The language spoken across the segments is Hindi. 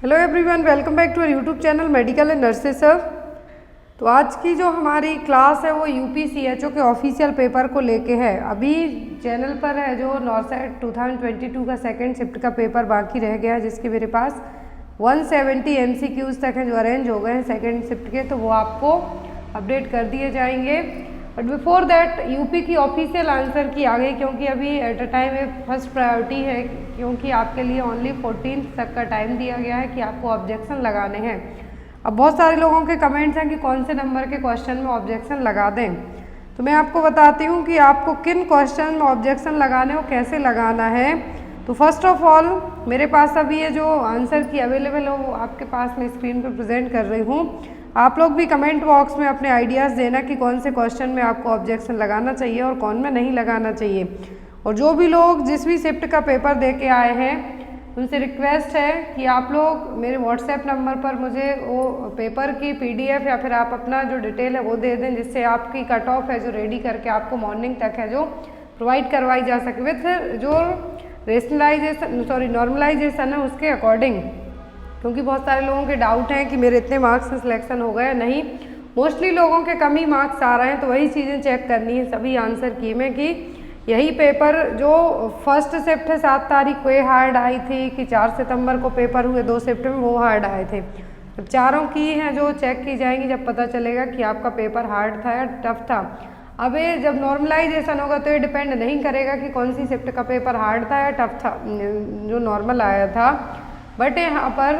Hello everyone, welcome back to our YouTube channel medical and nurses sir. तो आज की जो हमारी क्लास है वो यूपीसीएचओ के ऑफिशियल पेपर को लेके है। अभी चैनल पर है जो नॉर्सेट 2022 का सेकंड शिफ्ट का पेपर बाकी रह गया है, जिसके मेरे पास 170 एमसीक्यूज तक हैं जो अरेंज हो गए हैं सेकंड शिफ्ट के, तो वो आपको अपडेट कर दिए जाएंगे। बट बिफोर दैट यूपी की ऑफिशियल आंसर की आ गई, क्योंकि अभी एट अ टाइम एक फर्स्ट प्रायोरिटी है, क्योंकि आपके लिए ओनली 14 तक का टाइम दिया गया है कि आपको ऑब्जेक्शन लगाने हैं। अब बहुत सारे लोगों के कमेंट्स हैं कि कौन से नंबर के क्वेश्चन में ऑब्जेक्शन लगा दें, तो मैं आपको बताती हूँ कि आपको किन क्वेश्चन में ऑब्जेक्शन लगाने हो, कैसे लगाना है। तो फर्स्ट ऑफ ऑल मेरे पास अभी ये जो आंसर की अवेलेबल हो वो आपके पास मैं स्क्रीन पर प्रेजेंट कर रही हूँ। आप लोग भी कमेंट बॉक्स में अपने आइडियाज़ देना कि कौन से क्वेश्चन में आपको ऑब्जेक्शन लगाना चाहिए और कौन में नहीं लगाना चाहिए। और जो भी लोग जिस भी शिफ्ट का पेपर दे के आए हैं उनसे रिक्वेस्ट है कि आप लोग मेरे व्हाट्सएप नंबर पर मुझे वो पेपर की पीडीएफ या फिर आप अपना जो डिटेल है वो दे दें, जिससे आपकी कट ऑफ है जो रेडी करके आपको मॉर्निंग तक है जो प्रोवाइड करवाई जा सके विथ जो नॉर्मलाइजेशन है उसके अकॉर्डिंग। क्योंकि बहुत सारे लोगों के डाउट हैं कि मेरे इतने मार्क्स में सिलेक्शन हो गए, नहीं, मोस्टली लोगों के कम ही मार्क्स आ रहे हैं, तो वही चीज़ें चेक करनी है सभी आंसर की में कि यही पेपर जो फर्स्ट शिफ्ट है 7 तारीख को ये हार्ड आई थी कि 4 सितंबर को पेपर हुए 2 शिफ्ट में वो हार्ड आए थे। जब चारों की हैं जो चेक की जाएंगी, जब पता चलेगा कि आपका पेपर हार्ड था या टफ था। अब ये जब नॉर्मलाइजेशन होगा तो ये डिपेंड नहीं करेगा कि कौन सी शिफ्ट का पेपर हार्ड था या टफ था जो नॉर्मल आया था। बट यहाँ पर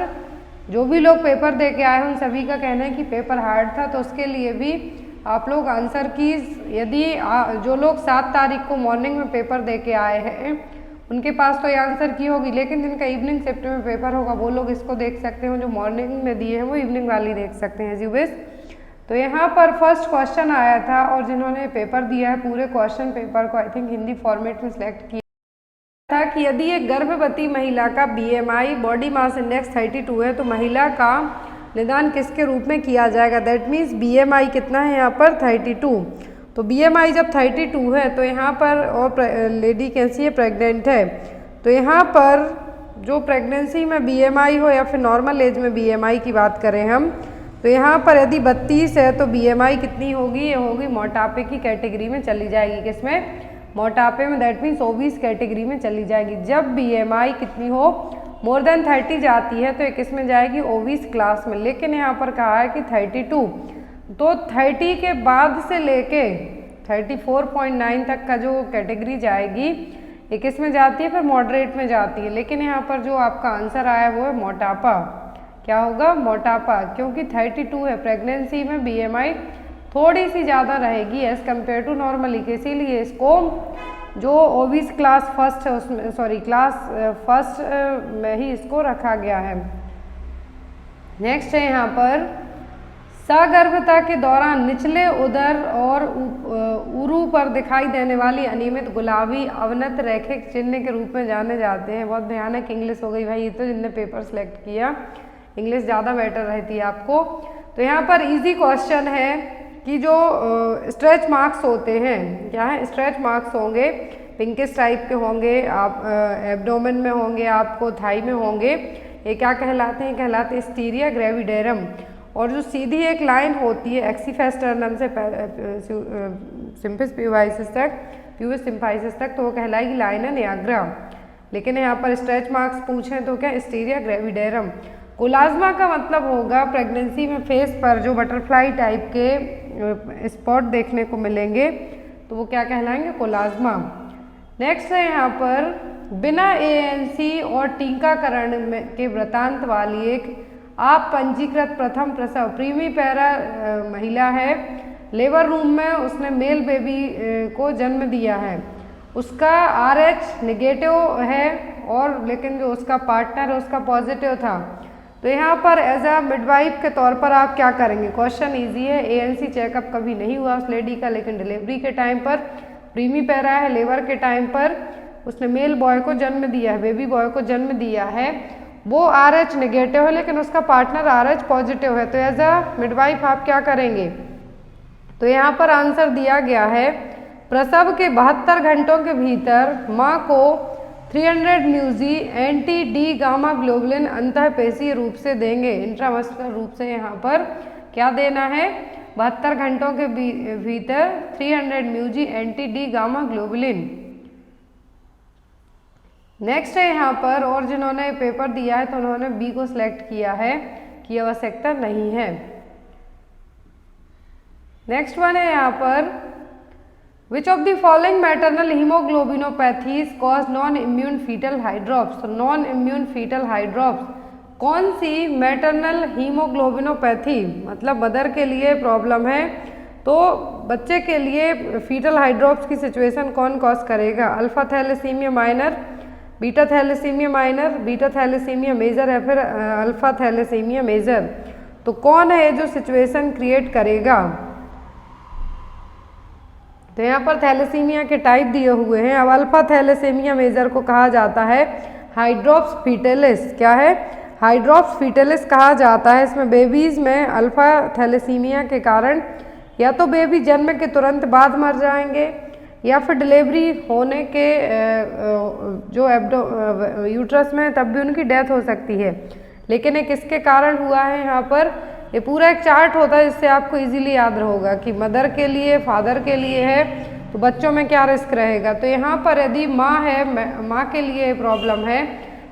जो भी लोग पेपर दे के आए हैं उन सभी का कहना है कि पेपर हार्ड था, तो उसके लिए भी आप लोग आंसर की यदि जो लोग 7 तारीख को मॉर्निंग में पेपर दे के आए हैं उनके पास तो ये आंसर की होगी, लेकिन जिनका इवनिंग शिफ्ट में पेपर होगा वो लोग इसको देख सकते हैं, जो मॉर्निंग में दिए हैं वो इवनिंग वाली देख सकते हैं जी विश। तो यहाँ पर फर्स्ट क्वेश्चन आया था और जिन्होंने पेपर दिया है पूरे क्वेश्चन पेपर को आई थिंक हिंदी फॉर्मेट में सिलेक्ट किया था कि यदि एक गर्भवती महिला का BMI बॉडी मास इंडेक्स 32 है तो महिला का निदान किसके रूप में किया जाएगा। दैट मीन्स BMI कितना है यहाँ पर 32। तो BMI जब 32 है तो यहाँ पर और लेडी कैसी है, प्रेग्नेंट है, तो यहाँ पर जो प्रेगनेंसी में BMI हो या फिर नॉर्मल एज में BMI की बात करें हम, तो यहाँ पर यदि 32 है तो BMI कितनी होगी, ये होगी मोटापे की कैटेगरी में चली जाएगी। किसमें, मोटापे में, दैट मीन्स ओबीस कैटेगरी में चली जाएगी। जब BMI कितनी हो मोर देन 30 जाती है तो ये किस में जाएगी, ओबीस क्लास में। लेकिन यहाँ पर कहा है कि 32, तो 30 के बाद से लेके 34.9 तक का जो कैटेगरी जाएगी ये किस में जाती है, फिर मॉडरेट में जाती है। लेकिन यहाँ पर जो आपका आंसर आया वो है मोटापा। क्या होगा, मोटापा, क्योंकि 32 है, प्रेगनेंसी में BMI थोड़ी सी ज़्यादा रहेगी एज़ कम्पेयर टू नॉर्मली, इसीलिए इसको जो ओबीस क्लास फर्स्ट है उसमें, सॉरी क्लास फर्स्ट में ही इसको रखा गया है। नेक्स्ट है यहाँ पर सगर्भता के दौरान निचले उदर और उरु पर दिखाई देने वाली अनियमित गुलाबी अवनत रैखिक चिन्ह के रूप में जाने जाते हैं। बहुत भयानक इंग्लिश हो गई भाई, ये तो जिनने पेपर सेलेक्ट किया इंग्लिश ज़्यादा बेटर रहती है आपको। तो यहाँ पर इजी क्वेश्चन है कि जो स्ट्रेच मार्क्स होते हैं, क्या है, स्ट्रेच मार्क्स होंगे, पिंकिश टाइप के होंगे, आप एब्डोमेन में होंगे, आपको थाई में होंगे, ये क्या कहलाते हैं, कहलाते हैं स्टीरिया ग्रेविडेरम। और जो सीधी एक लाइन होती है एक्सीफेस्टर्नम से सिम्पिस प्यूवाइसिस तक, प्यूबिस सिम्फाइसिस तक, तो वो कहलाएगी लाइना नियाग्रा। लेकिन यहाँ पर स्ट्रेच मार्क्स पूछें तो क्या, स्टीरिया ग्रेविडेरम। कोलाज्मा का मतलब होगा प्रेगनेंसी में फेस पर जो बटरफ्लाई टाइप के स्पॉट देखने को मिलेंगे, तो वो क्या कहलाएंगे, कोलाज्मा। नेक्स्ट है यहाँ पर बिना ANC और टीकाकरण के वृतांत वाली एक आप पंजीकृत प्रथम प्रसव प्रीमी पैरा महिला है, लेबर रूम में उसने मेल बेबी को जन्म दिया है, उसका RH नेगेटिव है और लेकिन जो उसका पार्टनर है उसका पॉजिटिव था। तो यहाँ पर एज अ मिडवाइफ के तौर पर आप क्या करेंगे, क्वेश्चन इजी है, ANC चेकअप कभी नहीं हुआ उस लेडी का, लेकिन डिलीवरी के टाइम पर प्रीमी पैरा है, लेबर के टाइम पर उसने मेल बॉय को जन्म दिया है, बेबी बॉय को जन्म दिया है, वो RH नेगेटिव है लेकिन उसका पार्टनर RH पॉजिटिव है। तो एज अ मिडवाइफ आप क्या करेंगे, तो यहाँ पर आंसर दिया गया है प्रसव के 72 घंटों के भीतर माँ को 300 म्यूजी एंटी डी गामा ग्लोबुलिन अंतःपेशीय रूप से देंगे। इंट्रामस्कुलर रूप से यहाँ पर क्या देना है, 72 घंटों के भीतर 300 म्यूजी anti D gamma globulin. Next है यहाँ पर, और जिन्होंने पेपर दिया है तो उन्होंने बी को सिलेक्ट किया है कि आवश्यकता नहीं है। नेक्स्ट वन है यहाँ पर, which of the following maternal haemoglobinopathies cause non immune foetal hydrops. तो नॉन इम्यून फीटल हाइड्रॉप्स कौन सी मैटरनल हीमोग्लोबिनोपैथी, मतलब मदर के लिए प्रॉब्लम है तो बच्चे के लिए फीटल हाइड्रॉप्स की सिचुएशन कौन कॉज करेगा। Alpha thalassaemia minor, beta thalassaemia minor, beta thalassaemia major या फिर अल्फा थैलेसीमिया मेजर। तो कौन है जो सिचुएशन क्रिएट करेगा। तो यहाँ पर थैलेसीमिया के टाइप दिए हुए हैं। अब अल्फा थैलेसीमिया मेजर को कहा जाता है हाइड्रॉप्स फीटेलिस। क्या है, हाइड्रॉप्स फीटेलिस कहा जाता है। इसमें बेबीज़ में अल्फा थैलेसीमिया के कारण या तो बेबी जन्म के तुरंत बाद मर जाएंगे या फिर डिलीवरी होने के जो यूट्रस में तब भी उनकी डेथ हो सकती है। लेकिन ये किसके कारण हुआ है, यहाँ पर ये पूरा एक चार्ट होता है जिससे आपको इजीली याद रहेगा कि मदर के लिए, फादर के लिए है तो बच्चों में क्या रिस्क रहेगा। तो यहाँ पर यदि माँ है, माँ के लिए प्रॉब्लम है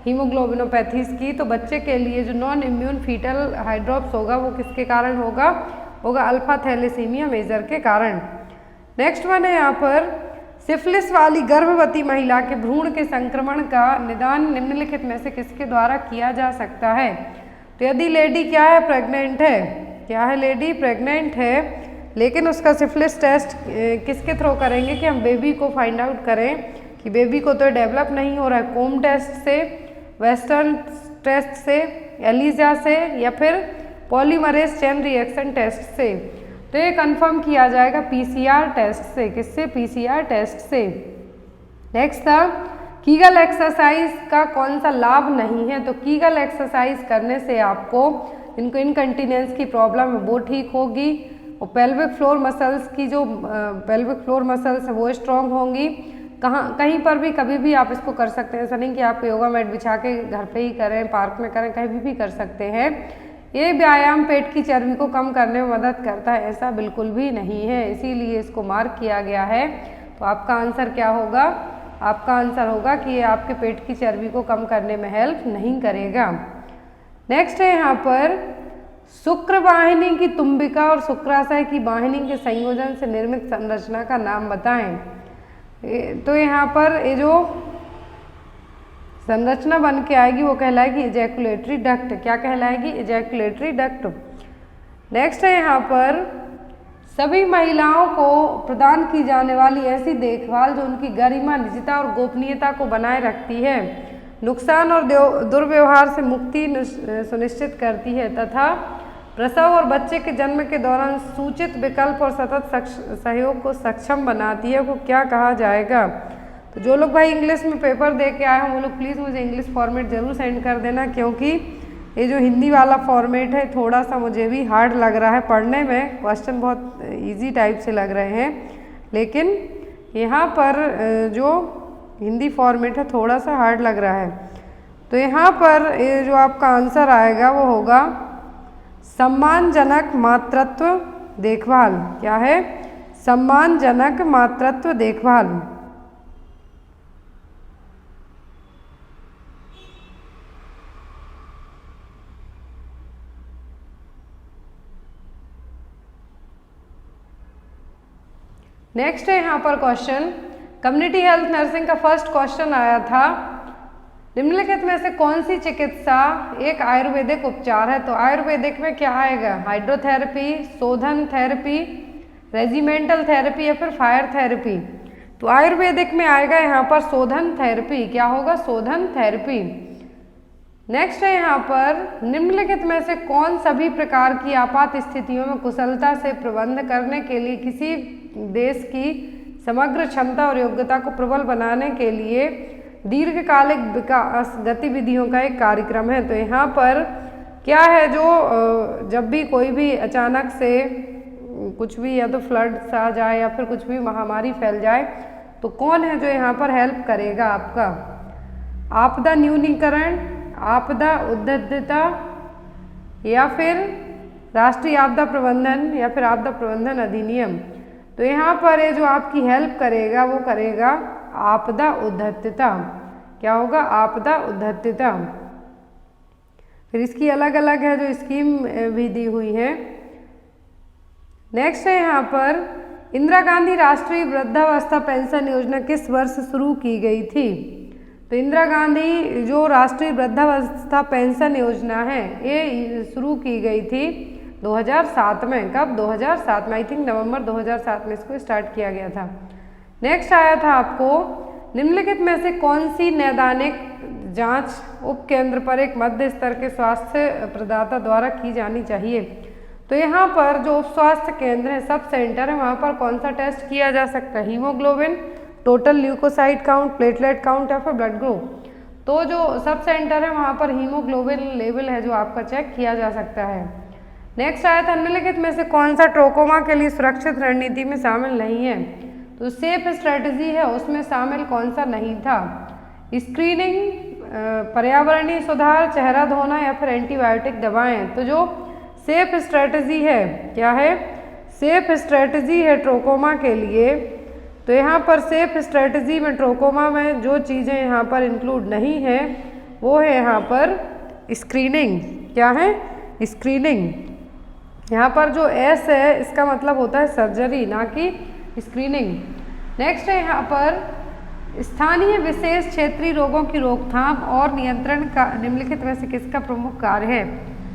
हीमोग्लोबिनोपैथीज की, तो बच्चे के लिए जो नॉन इम्यून फीटल हाइड्रॉप्स होगा वो किसके कारण होगा अल्फा थैलेसीमिया मेजर के कारण। नेक्स्ट वन है यहाँ पर, सिफिलिस वाली गर्भवती महिला के भ्रूण के संक्रमण का निदान निम्नलिखित में से किसके द्वारा किया जा सकता है। तो यदि लेडी क्या है, प्रेग्नेंट है, क्या है लेडी प्रेग्नेंट है, लेकिन उसका सिफिलिस टेस्ट किसके थ्रू करेंगे कि हम बेबी को फाइंड आउट करें कि बेबी को तो डेवलप नहीं हो रहा है, कोम टेस्ट से, वेस्टर्न टेस्ट से, एलिजा से या फिर पॉलीमरेज चेन रिएक्शन टेस्ट से। तो ये कंफर्म किया जाएगा पीसीआर टेस्ट से। किससे, पीसीआर टेस्ट से। नेक्स्ट था, कीगल एक्सरसाइज का कौन सा लाभ नहीं है। तो कीगल एक्सरसाइज करने से आपको इनको इनकंटिनेंस की प्रॉब्लम है वो ठीक होगी और पेल्विक फ्लोर मसल्स की जो पेल्विक फ्लोर मसल्स है वो स्ट्रॉन्ग होंगी। कहीं पर भी कभी भी आप इसको कर सकते हैं, ऐसा नहीं कि आप योगा मैट बिछा के घर पे ही करें, पार्क में करें, कहीं भी कर सकते हैं। ये व्यायाम पेट की चर्बी को कम करने में मदद करता है, ऐसा बिल्कुल भी नहीं है, इसीलिए इसको मार्क किया गया है। तो आपका आंसर क्या होगा, आपका आंसर होगा कि ये आपके पेट की चर्बी को कम करने में हेल्प नहीं करेगा। नेक्स्ट है यहाँ पर, शुक्र वाहिनी की तुम्बिका और शुक्राशय की वाहिनी के संयोजन से निर्मित संरचना का नाम बताएं। तो यहाँ पर ये जो संरचना बन के आएगी वो कहलाएगी इजैकुलेटरी डक्ट। क्या कहलाएगी, इजैकुलेटरी डक्ट। नेक्स्ट है यहाँ पर, सभी महिलाओं को प्रदान की जाने वाली ऐसी देखभाल जो उनकी गरिमा, निजता और गोपनीयता को बनाए रखती है, नुकसान और दुर्व्यवहार से मुक्ति सुनिश्चित करती है तथा प्रसव और बच्चे के जन्म के दौरान सूचित विकल्प और सतत सहयोग को सक्षम बनाती है, वो क्या कहा जाएगा। तो जो लोग भाई इंग्लिश में पेपर दे के आए हैं वो लोग प्लीज़ मुझे इंग्लिश फॉर्मेट ज़रूर सेंड कर देना, क्योंकि ये जो हिंदी वाला फॉर्मेट है थोड़ा सा मुझे भी हार्ड लग रहा है पढ़ने में। क्वेश्चन बहुत इजी टाइप से लग रहे हैं, लेकिन यहाँ पर जो हिंदी फॉर्मेट है थोड़ा सा हार्ड लग रहा है। तो यहाँ पर ये जो आपका आंसर आएगा वो होगा सम्मानजनक मातृत्व देखभाल। क्या है, सम्मानजनक मातृत्व देखभाल। नेक्स्ट है यहाँ पर क्वेश्चन, कम्युनिटी हेल्थ नर्सिंग का फर्स्ट क्वेश्चन आया था, निम्नलिखित में से कौन सी चिकित्सा एक आयुर्वेदिक उपचार है। तो आयुर्वेदिक में क्या आएगा, हाइड्रोथेरेपी, शोधन थेरेपी, रेजिमेंटल थेरेपी या फिर फायर थेरेपी। तो आयुर्वेदिक में आएगा यहाँ पर शोधन थेरेपी। क्या होगा, शोधन थेरेपी। नेक्स्ट है यहाँ पर, निम्नलिखित में से कौन सभी प्रकार की आपात स्थितियों में कुशलता से प्रबंध करने के लिए किसी देश की समग्र क्षमता और योग्यता को प्रबल बनाने के लिए दीर्घकालिक विकास गतिविधियों का एक कार्यक्रम है। तो यहाँ पर क्या है, जो जब भी कोई भी अचानक से कुछ भी या तो फ्लड्स आ जाए या फिर कुछ भी महामारी फैल जाए तो कौन है जो यहाँ पर हेल्प करेगा आपका। आपदा न्यूनीकरण, आपदा उद्धृतता, या फिर राष्ट्रीय आपदा प्रबंधन, या फिर आपदा प्रबंधन अधिनियम। तो यहाँ पर ये जो आपकी हेल्प करेगा वो करेगा आपदा उद्धृतता। क्या होगा? आपदा उद्धृतता। फिर इसकी अलग अलग है जो स्कीम भी दी हुई है। नेक्स्ट है यहाँ पर इंदिरा गांधी राष्ट्रीय वृद्धावस्था पेंशन योजना किस वर्ष शुरू की गई थी? तो इंदिरा गांधी जो राष्ट्रीय वृद्धावस्था पेंशन योजना है ये शुरू की गई थी 2007 में। कब? 2007 में। आई थिंक नवंबर 2007 में इसको स्टार्ट किया गया था। नेक्स्ट आया था आपको निम्नलिखित में से कौन सी नैदानिक जांच उप केंद्र पर एक मध्य स्तर के स्वास्थ्य प्रदाता द्वारा की जानी चाहिए? तो यहाँ पर जो उप स्वास्थ्य केंद्र है, सब सेंटर है, वहाँ पर कौन सा टेस्ट किया जा सकता है? Haemoglobin, total leucocyte count, platelet count, या फिर ब्लड ग्रुप। तो जो सब सेंटर है वहाँ पर हीमोग्लोबिन लेवल है जो आपका चेक किया जा सकता है। नेक्स्ट आया था निम्नलिखित में से कौन सा ट्रोकोमा के लिए सुरक्षित रणनीति में शामिल नहीं है? तो सेफ स्ट्रेटजी है उसमें शामिल कौन सा नहीं था? स्क्रीनिंग, पर्यावरणीय सुधार, चेहरा धोना, या फिर एंटीबायोटिक दवाएं। तो जो सेफ स्ट्रेटजी है, क्या है? सेफ स्ट्रेटजी है ट्रोकोमा के लिए। तो यहाँ पर सेफ स्ट्रेटजी में ट्रोकोमा में जो चीज़ें यहाँ पर इंक्लूड नहीं है वो है यहाँ पर स्क्रीनिंग। क्या है? स्क्रीनिंग। यहाँ पर जो एस है इसका मतलब होता है सर्जरी, ना कि स्क्रीनिंग। नेक्स्ट है यहाँ पर स्थानीय विशेष क्षेत्रीय रोगों की रोकथाम और नियंत्रण का निम्नलिखित में से किसका प्रमुख कार्य है?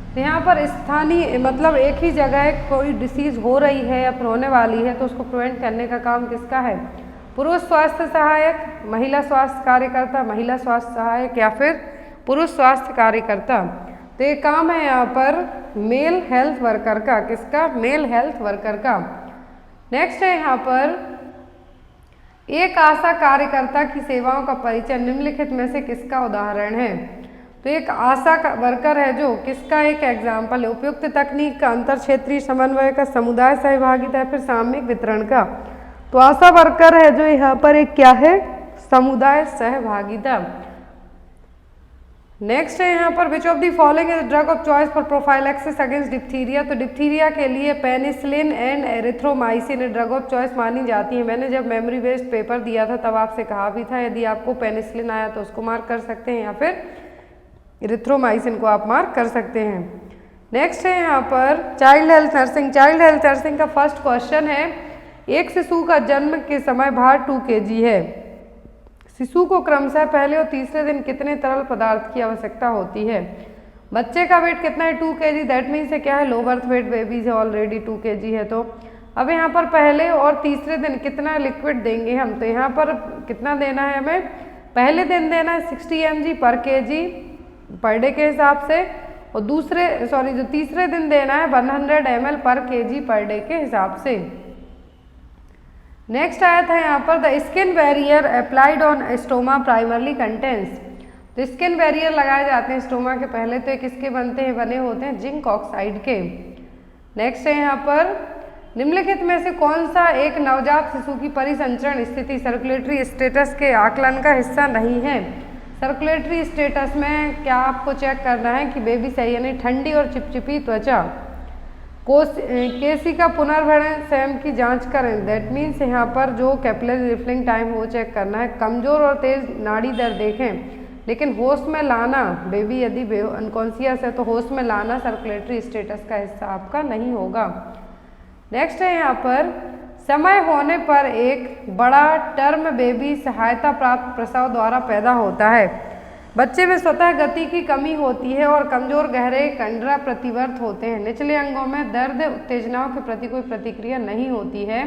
तो यहाँ पर स्थानीय मतलब एक ही जगह कोई डिसीज़ हो रही है या फिर होने वाली है तो उसको प्रिवेंट करने का काम किसका है? पुरुष स्वास्थ्य सहायक, महिला स्वास्थ्य कार्यकर्ता, महिला स्वास्थ्य सहायक, या फिर पुरुष स्वास्थ्य कार्यकर्ता। तो ये काम है यहाँ पर मेल हेल्थ वर्कर का। किसका? मेल हेल्थ वर्कर का। नेक्स्ट है यहाँ पर एक आशा कार्यकर्ता की सेवाओं का परिचय निम्नलिखित में से किसका उदाहरण है? तो एक आशा का वर्कर है जो किसका एक एग्जाम्पल है? उपयुक्त तकनीक का, अंतर क्षेत्रीय समन्वय का, समुदाय सहभागिता, फिर सामूहिक वितरण का। तो आशा वर्कर है जो यहाँ पर एक क्या है? समुदाय सहभागिता। नेक्स्ट है यहाँ पर which of the following is drug of choice for prophylaxis against diphtheria? तो डिप्थीरिया के लिए penicillin and erythromycin drug of choice मानी जाती है। मैंने जब मेमोरी बेस्ड पेपर दिया था तब आपसे कहा भी था यदि आपको पेनिसिलिन आया तो उसको मार्क कर सकते हैं या फिर एरिथ्रोमाइसिन को आप मार्क कर सकते हैं। नेक्स्ट है यहाँ पर child health nursing. Child health nursing का फर्स्ट क्वेश्चन है एक शिशु का जन्म के समय भार 2 kg है। शिशु को क्रमशः पहले और तीसरे दिन कितने तरल पदार्थ की आवश्यकता होती है? बच्चे का वेट कितना है? 2 kg। दैट मीन्स क्या है? लो बर्थ वेट बेबीज है ऑलरेडी 2 kg है। तो अब यहाँ पर पहले और तीसरे दिन कितना लिक्विड देंगे हम? तो यहाँ पर कितना देना है हमें? पहले दिन देना है 60 mg पर kg पर डे के हिसाब से, और जो तीसरे दिन देना है 100 ml पर kg पर डे के हिसाब से। नेक्स्ट आया था यहाँ पर the skin barrier applied on stoma primarily contains. तो स्किन बैरियर लगाए जाते हैं स्टोमा के पहले, तो ये किसके बने होते हैं? जिंक ऑक्साइड के। नेक्स्ट है यहाँ पर निम्नलिखित में से कौन सा एक नवजात शिशु की परिसंचरण स्थिति सर्कुलेटरी स्टेटस के आकलन का हिस्सा नहीं है? सर्कुलेटरी स्टेटस में क्या आपको चेक करना है कि बेबी सही है नहीं? ठंडी और चिपचिपी त्वचा, केसिका पुनर्भरण स्वयं की जांच करें। दैट मीन्स यहाँ पर जो कैपिलरी रिफिलिंग टाइम वो चेक करना है। कमजोर और तेज नाड़ी दर देखें, लेकिन होश में लाना, बेबी यदि अनकॉन्शियस है तो होश में लाना सर्कुलेटरी स्टेटस का हिस्सा आपका नहीं होगा। नेक्स्ट है यहाँ पर समय होने पर एक बड़ा टर्म बेबी सहायता प्राप्त प्रसव द्वारा पैदा होता है। बच्चे में स्वतः गति की कमी होती है और कमजोर गहरे कंडरा प्रतिवर्त होते हैं। निचले अंगों में दर्द उत्तेजनाओं के प्रति कोई प्रतिक्रिया नहीं होती है।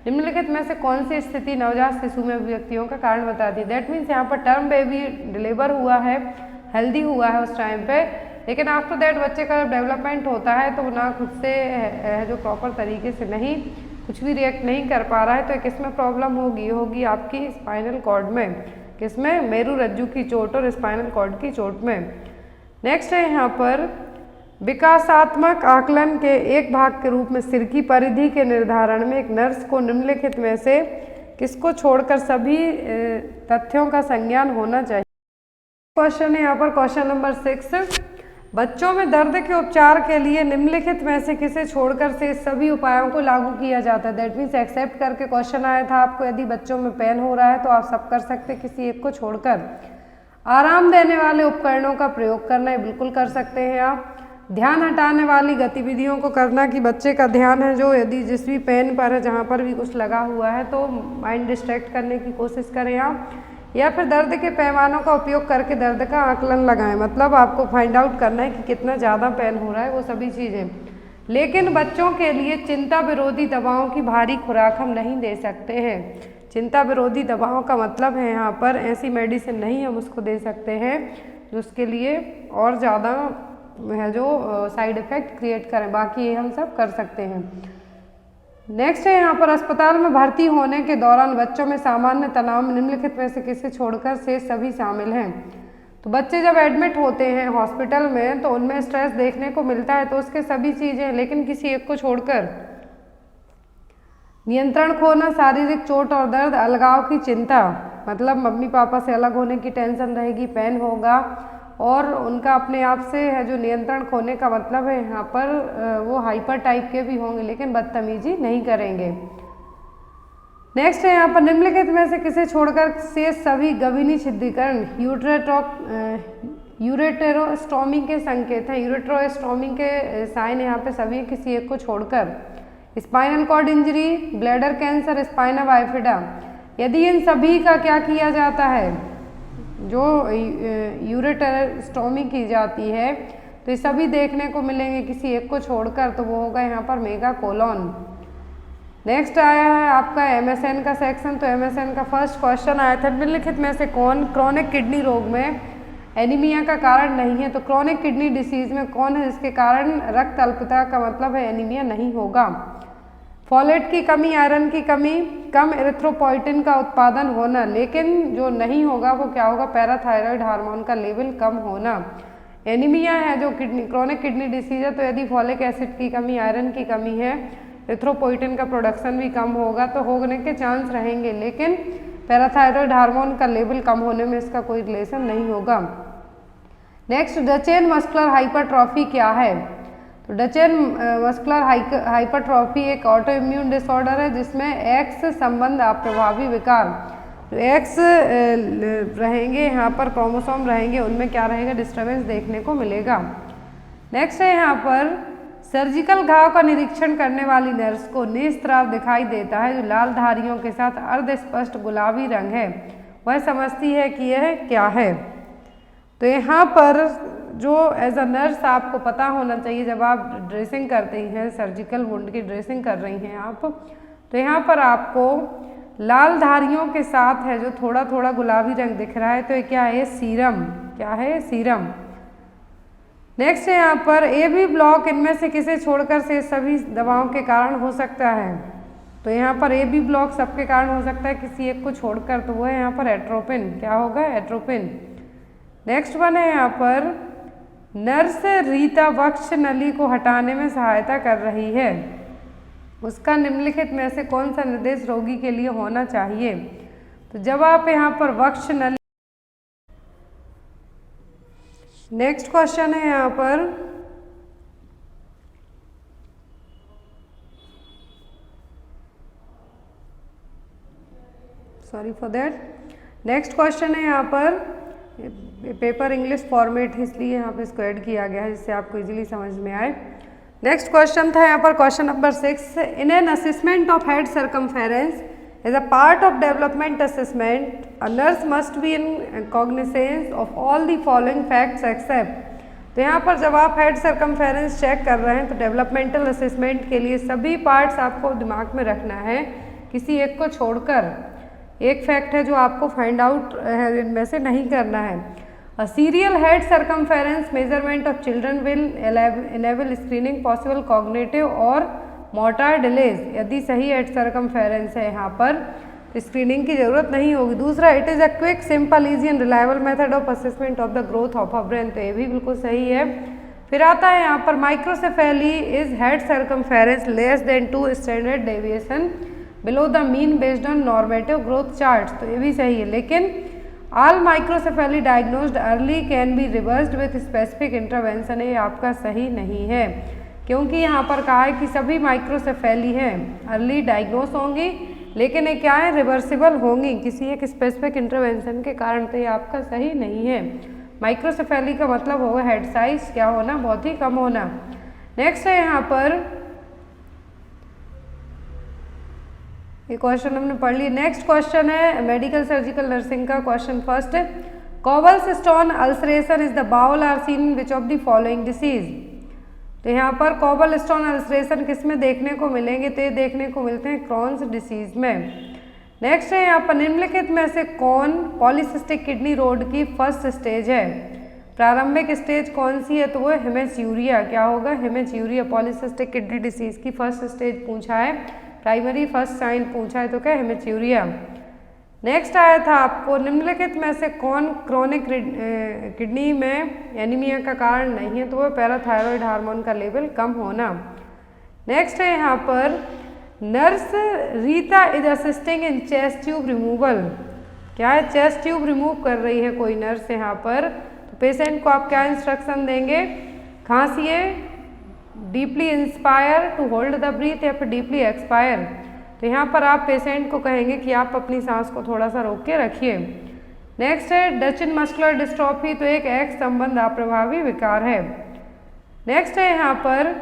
निम्नलिखित में से कौन सी स्थिति नवजात शिशु में अभिव्यक्तियों का कारण बताती है? दैट मीन्स यहाँ पर टर्म बेबी डिलीवर हुआ है, हेल्दी हुआ है उस टाइम पे, लेकिन आफ्टर दैट बच्चे का डेवलपमेंट होता है तो ना खुद से जो प्रॉपर तरीके से नहीं कुछ भी रिएक्ट नहीं कर पा रहा है, तो किस में प्रॉब्लम होगी आपकी स्पाइनल कॉर्ड में। किसमें? मेरू रज्जु की चोट और स्पाइनल कॉर्ड की चोट में। नेक्स्ट है यहाँ पर विकासात्मक आकलन के एक भाग के रूप में सिर की परिधि के निर्धारण में एक नर्स को निम्नलिखित में से किसको छोड़कर सभी तथ्यों का संज्ञान होना चाहिए? क्वेश्चन है यहाँ पर क्वेश्चन नंबर 6, बच्चों में दर्द के उपचार के लिए निम्नलिखित में से किसे छोड़कर से सभी उपायों को लागू किया जाता है। दैट मीन्स एक्सेप्ट करके क्वेश्चन आया था आपको, यदि बच्चों में पेन हो रहा है तो आप सब कर सकते, किसी एक को छोड़कर। आराम देने वाले उपकरणों का प्रयोग करना है, बिल्कुल कर सकते हैं आप। ध्यान हटाने वाली गतिविधियों को करना कि बच्चे का ध्यान है जो यदि जिस भी पेन पर है, जहाँ पर भी कुछ लगा हुआ है तो माइंड डिस्ट्रैक्ट करने की कोशिश करें आप। या फिर दर्द के पैमानों का उपयोग करके दर्द का आकलन लगाएं, मतलब आपको फाइंड आउट करना है कि कितना ज़्यादा पेन हो रहा है, वो सभी चीज़ें। लेकिन बच्चों के लिए चिंता विरोधी दवाओं की भारी खुराक हम नहीं दे सकते हैं। चिंता विरोधी दवाओं का मतलब है यहाँ पर ऐसी मेडिसिन नहीं हम उसको दे सकते हैं जो उसके लिए और ज़्यादा है जो साइड इफ़ेक्ट क्रिएट करें, बाकी ये हम सब कर सकते हैं। नेक्स्ट है यहाँ पर अस्पताल में भर्ती होने के दौरान बच्चों में सामान्य तनाव में निम्नलिखित में से किसे छोड़कर से सभी शामिल हैं। तो बच्चे जब एडमिट होते हैं हॉस्पिटल में तो उनमें स्ट्रेस देखने को मिलता है, तो उसके सभी चीज़ें, लेकिन किसी एक को छोड़कर। नियंत्रण खोना, शारीरिक चोट और दर्द, अलगाव की चिंता, मतलब मम्मी पापा से अलग होने की टेंशन रहेगी, पेन होगा, और उनका अपने आप से है जो नियंत्रण खोने का मतलब है यहाँ पर वो हाइपर टाइप के भी होंगे लेकिन बदतमीजी नहीं करेंगे। नेक्स्ट है यहाँ पर निम्नलिखित में से किसे छोड़कर से सभी गवीनी छिद्रीकरण यूरेटेरोस्टोमी के संकेत हैं। यूरेट्रोस्टोमी के साइन यहाँ पे सभी किसी एक को छोड़कर। Spinal cord injury, bladder cancer, spina bifida, यदि इन सभी का क्या किया जाता है, जो यूरेटेरोस्टोमी की जाती है तो ये सभी देखने को मिलेंगे किसी एक को छोड़कर, तो वो होगा यहाँ पर मेगा कोलोन। नेक्स्ट आया है आपका MSN का सेक्शन। तो MSN का फर्स्ट क्वेश्चन आया था, निम्नलिखित में से कौन क्रोनिक किडनी रोग में एनीमिया का कारण नहीं है। तो क्रोनिक किडनी डिसीज में कौन है जिसके कारण रक्त अल्पता का मतलब है एनीमिया नहीं होगा। फॉलेट की कमी, आयरन की कमी, कम एरिथ्रोपोइटिन का उत्पादन होना, लेकिन जो नहीं होगा वो क्या होगा, पैराथायरॉयड हार्मोन का लेवल कम होना। एनीमिया है जो क्रोनिक किडनी डिसीज है, तो यदि फॉलिक एसिड की कमी, आयरन की कमी है, एरिथ्रोपोइटिन का प्रोडक्शन भी कम होगा तो होने के चांस रहेंगे, लेकिन पैराथायरॉयड हार्मोन का लेवल कम होने में इसका कोई रिलेशन नहीं होगा। नेक्स्ट, डचेन मस्कुलर हाइपरट्रॉफी क्या है। तो डचेन मस्कुलर हाइपरट्रॉफी एक ऑटो इम्यून डिसऑर्डर है जिसमें एक्स संबंध अप्रभावी विकार, जो एक्स रहेंगे यहाँ पर क्रोमोसोम रहेंगे, उनमें क्या रहेगा, डिस्टर्बेंस देखने को मिलेगा। नेक्स्ट है यहाँ पर सर्जिकल घाव का निरीक्षण करने वाली नर्स को नेत्रस्राव दिखाई देता है जो लाल धारियों के साथ अर्धस्पष्ट गुलाबी रंग है, वह समझती है कि यह क्या है। तो यहाँ पर जो एज अ नर्स आपको पता होना चाहिए जब आप ड्रेसिंग करते हैं, सर्जिकल वुंड की ड्रेसिंग कर रही हैं आप, तो यहाँ पर आपको लाल धारियों के साथ है जो थोड़ा थोड़ा गुलाबी रंग दिख रहा है, तो ये क्या है, सीरम, क्या है, सीरम। नेक्स्ट है यहाँ पर AB ब्लॉक इनमें से किसे छोड़कर से सभी दवाओं के कारण हो सकता है। तो यहाँ पर AB ब्लॉक सबके कारण हो सकता है, किसी एक को छोड़कर, तो वो है यहाँ पर एट्रोपिन, क्या होगा, एट्रोपिन। नेक्स्ट वन है यहाँ पर नर्स रीता वक्ष नली को हटाने में सहायता कर रही है, उसका निम्नलिखित में से कौन सा निर्देश रोगी के लिए होना चाहिए। तो जब आप यहाँ पर वक्ष नली, नेक्स्ट क्वेश्चन है यहाँ पर sorry for that, next question है यहाँ पर पेपर इंग्लिश फॉर्मेट है इसलिए यहाँ पे इसको ऐड किया गया है जिससे आपको इजीली समझ में आए। नेक्स्ट क्वेश्चन था यहाँ पर question number 6, in an assessment of head circumference as a part of development assessment a nurse must be in cognisance of all the following facts except. तो यहाँ पर जब आप हेड सर्कमफेरेंस चेक कर रहे हैं तो डेवलपमेंटल असेसमेंट के लिए सभी पार्ट्स आपको दिमाग में रखना है, किसी एक को छोड़कर। एक फैक्ट है जो आपको फाइंड आउट है इनमें से नहीं करना है। A serial head circumference measurement of children will enable screening possible cognitive और मोटर डिलेज। यदि सही हेड सर्कमफेरेंस है यहाँ पर तो स्क्रीनिंग की जरूरत नहीं होगी। दूसरा, it is a quick simple easy and reliable method of assessment of the growth of a brain, तो ये भी बिल्कुल सही है। फिर आता है यहाँ पर microcephaly is head circumference less than 2 standard deviation below the mean based on normative growth charts, तो ये भी सही है। लेकिन all microcephaly diagnosed early can be reversed with specific intervention, ये आपका सही नहीं है, क्योंकि यहाँ पर कहा है कि सभी माइक्रोसेफेली हैं अर्ली डायग्नोस होंगी, लेकिन ये क्या है, रिवर्सिबल होंगी किसी एक स्पेसिफिक इंटरवेंशन के कारण, तो ये आपका सही नहीं है। माइक्रोसेफेली का मतलब होगा हेड साइज क्या होना, बहुत ही कम होना। नेक्स्ट है यहाँ पर ये क्वेश्चन हमने पढ़ ली। नेक्स्ट क्वेश्चन है मेडिकल सर्जिकल नर्सिंग का क्वेश्चन फर्स्ट है, cobbles stone ulceration is the bowel are seen which of the following disease. तो यहाँ पर कॉबल स्टोन अल्सरेशन किस में देखने को मिलेंगे, तो ये देखने को मिलते हैं क्रॉन्स डिसीज में। नेक्स्ट है यहाँ पर निम्नलिखित में से कौन पॉलीसिस्टिक किडनी रोड की फर्स्ट स्टेज है, प्रारंभिक स्टेज कौन सी है, तो वो हेमेच्यूरिया, क्या होगा, हेमेच्यूरिया। पॉलीसिस्टिक किडनी डिसीज की फर्स्ट स्टेज पूछा है, प्राइमरी फर्स्ट साइन पूछा है, तो क्या हेमेच्यूरिया। नेक्स्ट आया था आपको निम्नलिखित में से कौन क्रोनिक किडनी में एनीमिया का कारण नहीं है, तो वो पैराथायरॉयड हार्मोन का लेवल कम होना। नेक्स्ट है यहाँ पर nurse Rita is assisting in chest tube removal, क्या है, चेस्ट ट्यूब रिमूव कर रही है कोई नर्स यहाँ पर, तो पेशेंट को आप क्या इंस्ट्रक्शन देंगे, खांसिए, deeply inspire to hold the breath या फिर डीपली एक्सपायर, तो यहाँ पर आप पेशेंट को कहेंगे कि आप अपनी सांस को थोड़ा सा रोक के रखिए। नेक्स्ट है डचन मस्कुलर डिस्ट्रॉफी, तो एक एक्स संबंध अप्रभावी विकार है। नेक्स्ट है यहाँ पर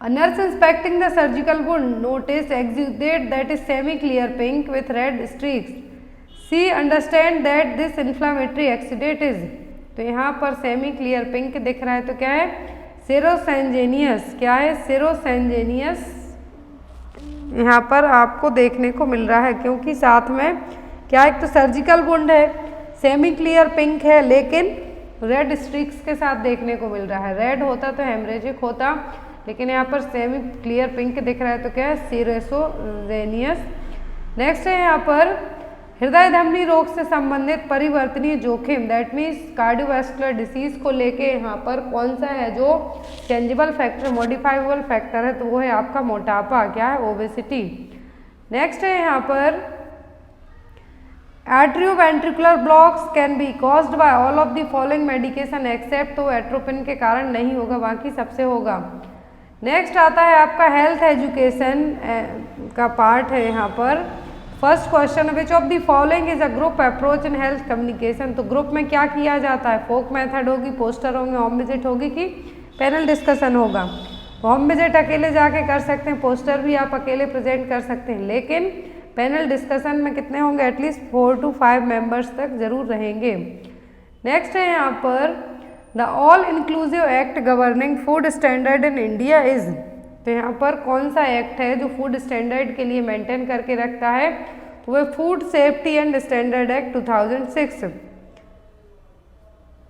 A nurse inspecting the surgical wound noticed exudate that is semi-clear pink with red streaks. She understand that this inflammatory exudate is, तो यहाँ पर सेमी क्लियर पिंक दिख रहा है, तो क्या है, सेरोसेंजेनियस, क्या है, सेरोसेंजेनियस यहाँ पर आपको देखने को मिल रहा है, क्योंकि साथ में क्या, एक तो सर्जिकल वुंड है, सेमी क्लियर पिंक है, लेकिन रेड स्ट्रिक्स के साथ देखने को मिल रहा है। रेड होता तो हेमरेजिक होता, लेकिन यहाँ पर सेमी क्लियर पिंक दिख रहा है, तो क्या है, सेरोसेंजेनियस। नेक्स्ट है यहाँ पर हृदय धमनी रोग से संबंधित परिवर्तनीय जोखिम, दैट मीन्स कार्डियोवैस्कुलर डिसीज को लेके यहाँ पर कौन सा है जो चेंजेबल फैक्टर, मॉडिफाइबल फैक्टर है, तो वो है आपका मोटापा, क्या है, ओबेसिटी। नेक्स्ट है यहाँ पर atrioventricular blocks can be caused by all of the following medication except, तो एट्रोपिन के कारण नहीं होगा, बाकी सबसे होगा। नेक्स्ट आता है आपका हेल्थ एजुकेशन का पार्ट है यहाँ पर। First question, which of the following is a group approach in health communication, तो ग्रुप में क्या किया जाता है, फोक मेथड होगी, पोस्टर होंगे, होम विजिट होगी कि पैनल डिस्कशन होगा। होम विजिट अकेले जाके कर सकते हैं, पोस्टर भी आप अकेले प्रेजेंट कर सकते हैं, लेकिन पैनल डिस्कशन में कितने होंगे, एटलीस्ट 4 to 5 मेंबर्स तक जरूर रहेंगे। नेक्स्ट है यहाँ पर the all inclusive act governing food standard in India is, तो यहाँ पर कौन सा एक्ट है जो फूड स्टैंडर्ड के लिए मेंटेन करके रखता है, तो वह food safety and standard act 2006।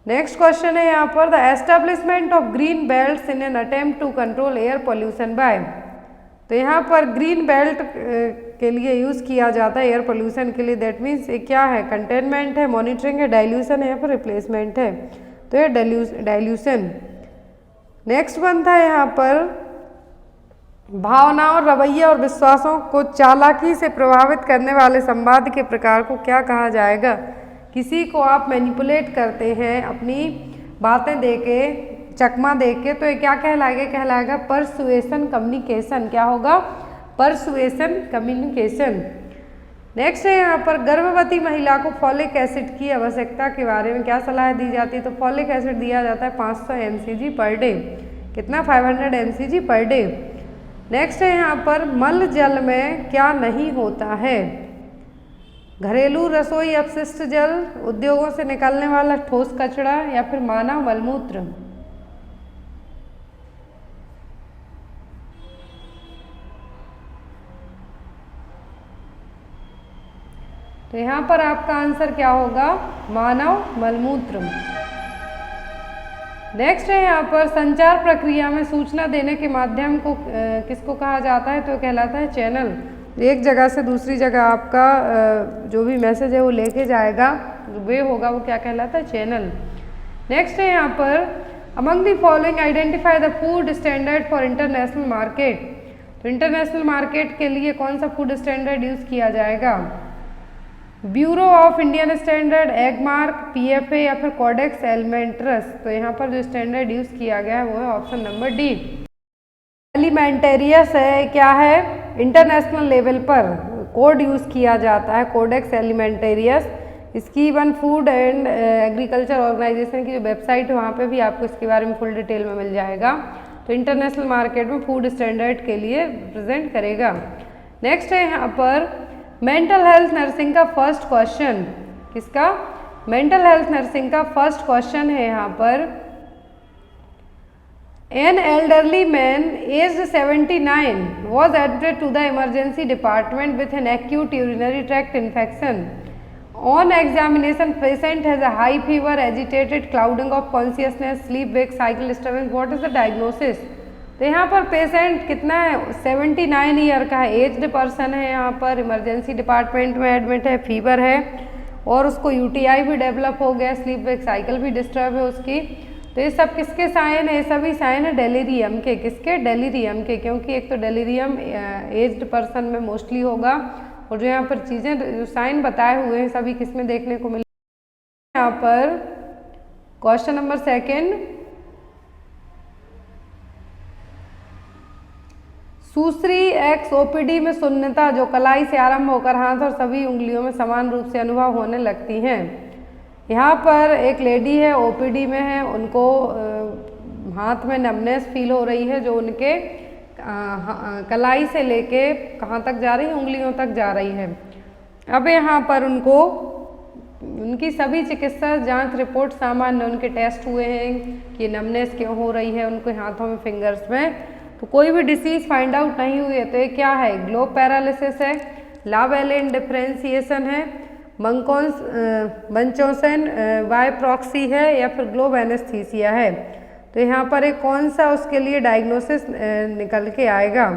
Next question है यहाँ पर the establishment of green belt in an attempt to control air pollution by, तो यहाँ पर ग्रीन बेल्ट के लिए यूज़ किया जाता है एयर पोल्यूशन के लिए, दैट मीन्स ये क्या है, कंटेनमेंट है, मॉनिटरिंग है, डाइल्यूशन है या फिर रिप्लेसमेंट है, तो ये डाइल्यूशन। नेक्स्ट बनता है यहाँ पर भावनाओं, रवैये और विश्वासों को चालाकी से प्रभावित करने वाले संवाद के प्रकार को क्या कहा जाएगा। किसी को आप मैनिपुलेट करते हैं अपनी बातें देके, चकमा देके, तो ये क्या कहलाएगा परसुएशन कम्युनिकेशन, क्या होगा, परसुएशन कम्युनिकेशन। नेक्स्ट है यहाँ पर गर्भवती महिला को फॉलिक एसिड की आवश्यकता के बारे में क्या सलाह दी जाती है, तो फॉलिक एसिड दिया जाता है 500 mcg पर डे, कितना, 500 mcg पर डे। नेक्स्ट है यहाँ पर मल जल में क्या नहीं होता है, घरेलू रसोई अपशिष्ट जल, उद्योगों से निकलने वाला ठोस कचरा या फिर मानव मलमूत्र। तो यहाँ पर आपका आंसर क्या होगा, मानव मलमूत्र। नेक्स्ट है यहाँ पर संचार प्रक्रिया में सूचना देने के माध्यम को किसको कहा जाता है, तो कहलाता है चैनल। एक जगह से दूसरी जगह आपका जो भी मैसेज है वो लेके जाएगा, जो वे होगा वो क्या कहलाता है, चैनल। नेक्स्ट है यहाँ पर among the following identify the food standard for international market, तो इंटरनेशनल मार्केट के लिए कौन सा फूड स्टैंडर्ड यूज़ किया जाएगा, bureau of Indian standard, Agmark, PFA या फिर कोडेक्स एलिमेंट्रस। तो यहाँ पर जो स्टैंडर्ड यूज़ किया गया है वो है ऑप्शन नंबर डी। एलिमेंटेरियस है, क्या है, इंटरनेशनल लेवल पर कोड यूज़ किया जाता है, कोडेक्स एलिमेंटेरियस। इसकी one food and agriculture organisation की जो वेबसाइट है वहाँ पे भी आपको इसके बारे में फुल डिटेल में मिल जाएगा। तो इंटरनेशनल मार्केट में फूड स्टैंडर्ड के लिए रिप्रेजेंट करेगा। नेक्स्ट है यहाँ पर मेंटल हेल्थ नर्सिंग का फर्स्ट क्वेश्चन, किसका, मेंटल हेल्थ नर्सिंग का फर्स्ट क्वेश्चन है यहाँ पर। An elderly man aged 79 was admitted to the emergency department with an acute urinary tract infection. On examination, patient has a high fever, agitated, clouding of consciousness, sleep wake cycle disturbance. What is the diagnosis? तो यहाँ पर पेशेंट कितना है, 79 ईयर का है, एज्ड पर्सन है, यहाँ पर इमरजेंसी डिपार्टमेंट में एडमिट है, फीवर है और उसको यूटीआई भी डेवलप हो गया, स्लीप वेक साइकिल भी डिस्टर्ब है उसकी। तो ये सब किसके साइन है, ये सभी साइन है डेलीरियम के, किसके, डेलीरियम के, क्योंकि एक तो डेलीरियम एज्ड पर्सन में मोस्टली होगा और जो यहाँ पर चीज़ें जो साइन बताए हुए हैं सभी किस में देखने को मिले। यहाँ पर क्वेश्चन नंबर सेकेंड, सूसरी एक्स ओपीडी में शून्यता जो कलाई से आरंभ होकर हाथ और सभी उंगलियों में समान रूप से अनुभव होने लगती हैं। यहाँ पर एक लेडी है, ओपीडी में है, उनको हाथ में नमनेस फील हो रही है जो उनके कलाई से लेके कहाँ तक जा रही है, उंगलियों तक जा रही है। अब यहाँ पर उनको उनकी सभी चिकित्सा जांच रिपोर्ट सामान्य, उनके टेस्ट हुए हैं कि नमनेस क्यों हो रही है उनके हाथों में, फिंगर्स में, तो कोई भी डिसीज फाइंड आउट नहीं हुई है। तो ये क्या है, ग्लोब पैरालिसिस है, लावेलिन डिफरेंशिएशन है, मंचोसन वाई प्रॉक्सी है या फिर ग्लोब एनेस्थीसिया है। तो यहाँ पर एक कौन सा उसके लिए डायग्नोसिस निकल के आएगा।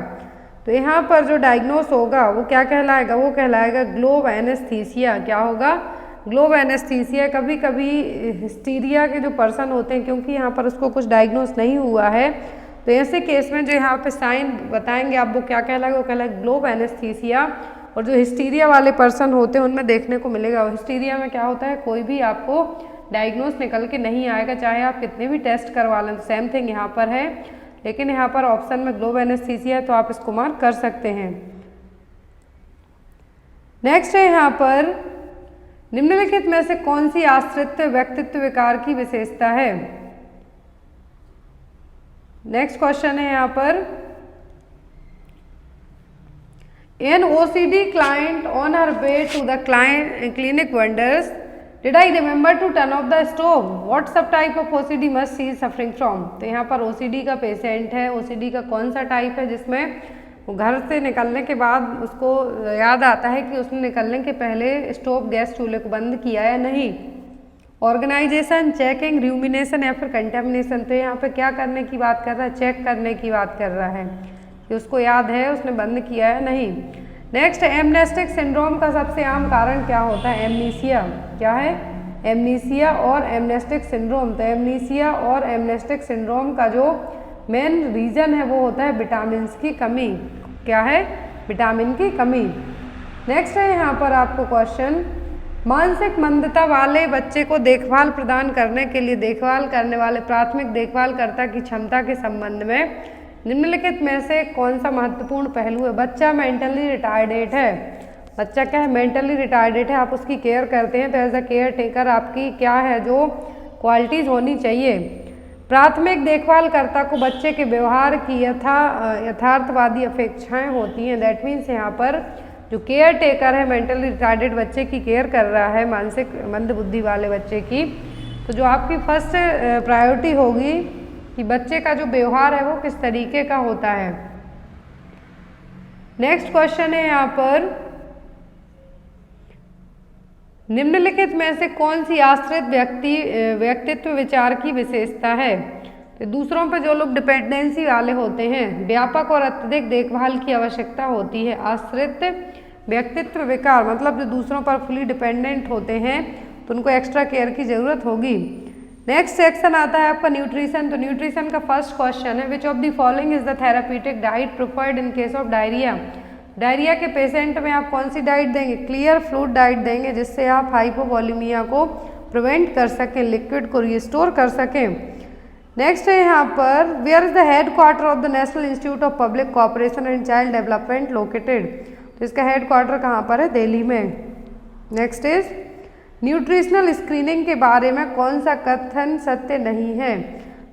तो यहाँ पर जो डायग्नोस होगा वो क्या कहलाएगा, वो कहलाएगा ग्लोब एनेस्थीसिया। क्या होगा, ग्लोब एनेस्थीसिया। कभी कभी हिस्टीरिया के जो पर्सन होते हैं, क्योंकि यहाँ पर उसको कुछ डायग्नोस नहीं हुआ है, तो ऐसे केस में जो यहाँ पे साइन बताएंगे आप वो क्या कहलाएगा, वो कहलाएगा ग्लोब एनेस्थीसिया। और जो हिस्टीरिया वाले पर्सन होते हैं उनमें देखने को मिलेगा। हिस्टीरिया में क्या होता है, कोई भी आपको डायग्नोस निकल के नहीं आएगा, चाहे आप कितने भी टेस्ट करवा लें। सेम थिंग यहाँ पर है, लेकिन यहाँ पर ऑप्शन में ग्लोब एनेस्थीसिया है तो आप इसको मार्क कर सकते हैं। नेक्स्ट है यहाँ पर निम्नलिखित में से कौन सी आश्रित व्यक्तित्व विकार की विशेषता है। नेक्स्ट क्वेश्चन है यहाँ पर, an OCD client on her way to the clinic wonders did I remember to turn off the stove, what sub type of OCD must she suffering from. तो यहाँ पर ओसीडी का पेशेंट है, ओसीडी का कौन सा टाइप है जिसमें वो घर से निकलने के बाद उसको याद आता है कि उसने निकलने के पहले स्टोव गैस चूल्हे को बंद किया या नहीं। ऑर्गेनाइजेशन, चेकिंग, र्यूमिनेशन या फिर कंटेमिनेशन। तो यहाँ पे क्या करने की बात कर रहा है, चेक करने की बात कर रहा है कि उसको याद है उसने बंद किया है नहीं। नेक्स्ट, एमनेस्टिक सिंड्रोम का सबसे आम कारण क्या होता है, एमनीसिया। क्या है, एमनीसिया और एमनेस्टिक सिंड्रोम। तो एमनीसिया और एमनेस्टिक सिंड्रोम का जो मेन रीजन है वो होता है विटामिन की कमी। क्या है, विटामिन की कमी। नेक्स्ट है यहाँ पर आपको क्वेश्चन, मानसिक मंदता वाले बच्चे को देखभाल प्रदान करने के लिए देखभाल करने वाले प्राथमिक देखभालकर्ता की क्षमता के संबंध में निम्नलिखित में से कौन सा महत्वपूर्ण पहलू है। बच्चा मेंटली रिटार्डेड है, बच्चा क्या है, मेंटली रिटार्डेड है, आप उसकी केयर करते हैं तो एज अ केयर टेकर आपकी क्या है जो क्वालिटीज़ होनी चाहिए। प्राथमिक देखभालकर्ता को बच्चे के व्यवहार की यथार्थवादी अपेक्षाएं होती हैं। दैट मीन्स यहाँ पर जो केयर टेकर है मेंटली रिटार्डेड बच्चे की केयर कर रहा है, मानसिक मंद बुद्धि वाले बच्चे की, तो जो आपकी फर्स्ट प्रायोरिटी होगी कि बच्चे का जो व्यवहार है वो किस तरीके का होता है। नेक्स्ट क्वेश्चन है यहाँ पर, निम्नलिखित में से कौन सी आश्रित व्यक्तित्व विचार की विशेषता है। तो दूसरों पर जो लोग डिपेंडेंसी वाले होते हैं, व्यापक और अत्यधिक देखभाल की आवश्यकता होती है। आश्रित व्यक्तित्व विकार मतलब जो दूसरों पर फुली डिपेंडेंट होते हैं तो उनको एक्स्ट्रा केयर की जरूरत होगी। नेक्स्ट सेक्शन आता है आपका न्यूट्रिशन। तो न्यूट्रिशन का फर्स्ट क्वेश्चन है, विच of the following is the therapeutic diet preferred in case of diarrhoea. Diarrhoea के पेशेंट में आप कौन सी डाइट देंगे? क्लियर फ्लूइड डाइट देंगे, जिससे आप हाइपोवॉलीमिया को प्रिवेंट कर सकें, लिक्विड को रिस्टोर कर सकें। नेक्स्ट है यहाँ पर, where is the head quarter of the national institute of public cooperation and child development located? तो इसका हेड क्वार्टर कहाँ पर है? दिल्ली में। नेक्स्ट इज, न्यूट्रिशनल स्क्रीनिंग के बारे में कौन सा कथन सत्य नहीं है?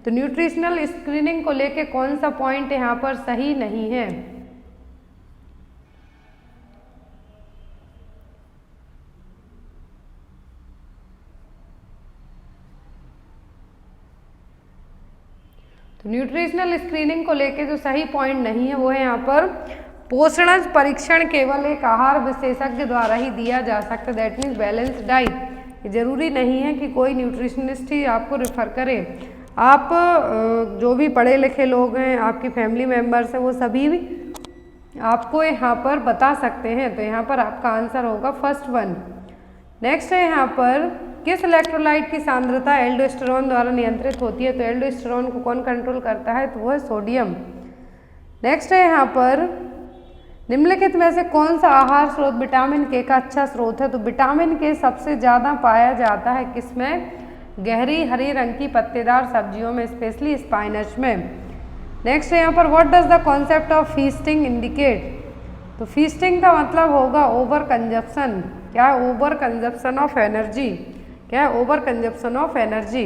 तो न्यूट्रिशनल स्क्रीनिंग को लेके कौन सा पॉइंट यहाँ पर सही नहीं है? तो न्यूट्रिशनल स्क्रीनिंग को लेके जो सही पॉइंट नहीं है वो है यहाँ पर, पोषणज परीक्षण केवल एक आहार विशेषज्ञ द्वारा ही दिया जा सकता है, दैट मीन्स बैलेंस डाइट। ये जरूरी नहीं है कि कोई न्यूट्रिशनिस्ट ही आपको रेफर करे। आप जो भी पढ़े लिखे लोग हैं, आपकी फैमिली मेम्बर्स हैं, वो सभी भी आपको यहाँ पर बता सकते हैं। तो यहाँ पर आपका आंसर होगा फर्स्ट वन। नेक्स्ट है यहाँ पर, किस इलेक्ट्रोलाइट की सांद्रता एल्डोस्टेरोन द्वारा नियंत्रित होती है? तो एल्डोस्टेरोन को कौन कंट्रोल करता है? तो वो है सोडियम। नेक्स्ट है यहाँ पर, निम्नलिखित में से कौन सा आहार स्रोत विटामिन के का अच्छा स्रोत है? तो विटामिन के सबसे ज़्यादा पाया जाता है किसमें? गहरी हरे रंग की पत्तेदार सब्जियों में, स्पेशली स्पाइनच में। नेक्स्ट है यहाँ पर, what does the concept of feasting indicate? तो फीस्टिंग का मतलब होगा ओवर कंजप्शन। क्या है? Over consumption of energy. क्या है? Over consumption of energy.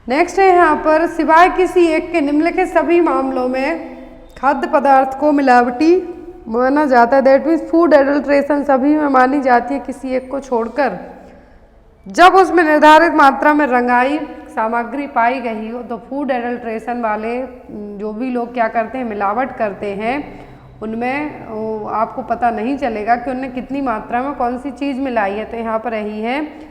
Next है यहाँ पर, सिवाय किसी एक के निम्नलिखित सभी मामलों में खाद्य पदार्थ को मिलावटी माना जाता है, दैट मीन्स फूड एडल्ट्रेशन सभी में मानी जाती है किसी एक को छोड़कर। जब उसमें निर्धारित मात्रा में रंगाई सामग्री पाई गई हो तो फूड एडल्ट्रेशन वाले जो भी लोग क्या करते हैं, मिलावट करते हैं, उनमें आपको पता नहीं चलेगा कि उन्होंने कितनी मात्रा में कौन सी चीज़ मिलाई है। तो यहाँ पर यही है,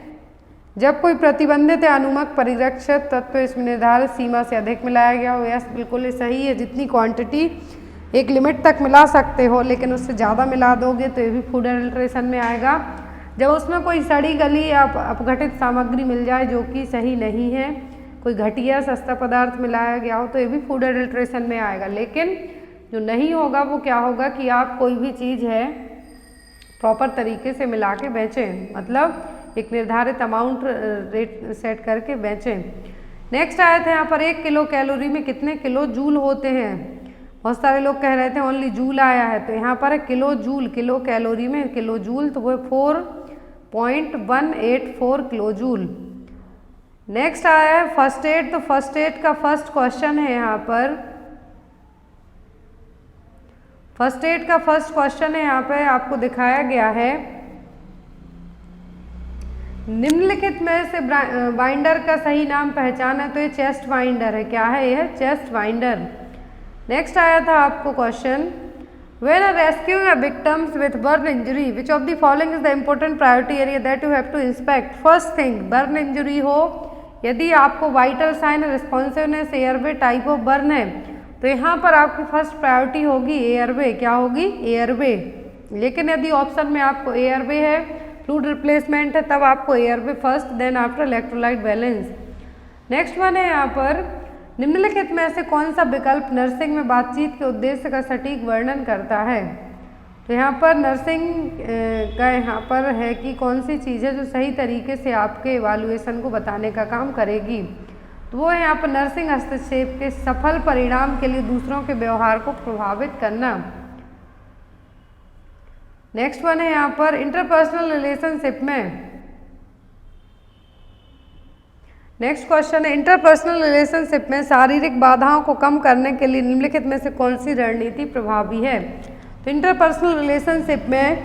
जब कोई प्रतिबंधित या अनुमक परिरक्षित तत्व इसमें निर्धारित सीमा से अधिक मिलाया गया हो। यस, बिल्कुल ही सही है। जितनी क्वांटिटी एक लिमिट तक मिला सकते हो, लेकिन उससे ज़्यादा मिला दोगे तो ये भी फूड एडल्ट्रेशन में आएगा। जब उसमें कोई सड़ी गली या अपघटित सामग्री मिल जाए जो कि सही नहीं है, कोई घटिया सस्ता पदार्थ मिलाया गया हो, तो ये भी फूड एडल्ट्रेशन में आएगा। लेकिन जो नहीं होगा वो क्या होगा कि आप कोई भी चीज़ है प्रॉपर तरीके से मिला के बेचें, मतलब एक निर्धारित अमाउंट रेट सेट करके बेचें। नेक्स्ट आया था यहाँ पर, 1 किलो कैलोरी में कितने किलो जूल होते हैं? बहुत सारे लोग कह रहे थे ओनली जूल आया है, तो यहाँ पर है किलो जूल। किलो कैलोरी में किलो जूल, तो वो 4.184 किलो जूल। नेक्स्ट आया है फर्स्ट एड। तो फर्स्ट एड का फर्स्ट क्वेश्चन है यहाँ पर, फर्स्ट एड का फर्स्ट क्वेश्चन है यहाँ पे आपको दिखाया गया है, निम्नलिखित में से बाइंडर का सही नाम पहचाना। तो ये चेस्ट बाइंडर है। क्या है? यह चेस्ट बाइंडर। नेक्स्ट आया था आपको question, when a rescuing a victims with burn injury which of the following is the important priority area that you have to inspect? First thing, burn injury हो, यदि आपको vital sign responsiveness airway type of burn है, तो यहाँ पर आपकी फर्स्ट प्रायोरिटी होगी एयरवे। क्या होगी? एयरवे। लेकिन यदि ऑप्शन में आपको एयरवे है, फ्लूइड रिप्लेसमेंट है, तब आपको airway first, then after electrolyte balance. Next one है यहाँ पर, निम्नलिखित में से कौन सा विकल्प नर्सिंग में बातचीत के उद्देश्य का सटीक वर्णन करता है? तो यहाँ पर नर्सिंग का यहाँ पर है कि कौन सी चीज़ है जो सही तरीके से आपके इवैल्यूएशन को बताने का काम करेगी। तो वो है यहाँ पर नर्सिंग हस्तक्षेप के सफल परिणाम के लिए दूसरों के व्यवहार को प्रभावित करना। नेक्स्ट वन है यहाँ पर, इंटरपर्सनल रिलेशनशिप में, नेक्स्ट क्वेश्चन है, इंटरपर्सनल रिलेशनशिप में शारीरिक बाधाओं को कम करने के लिए निम्नलिखित में से कौन सी रणनीति प्रभावी है? तो इंटरपर्सनल रिलेशनशिप में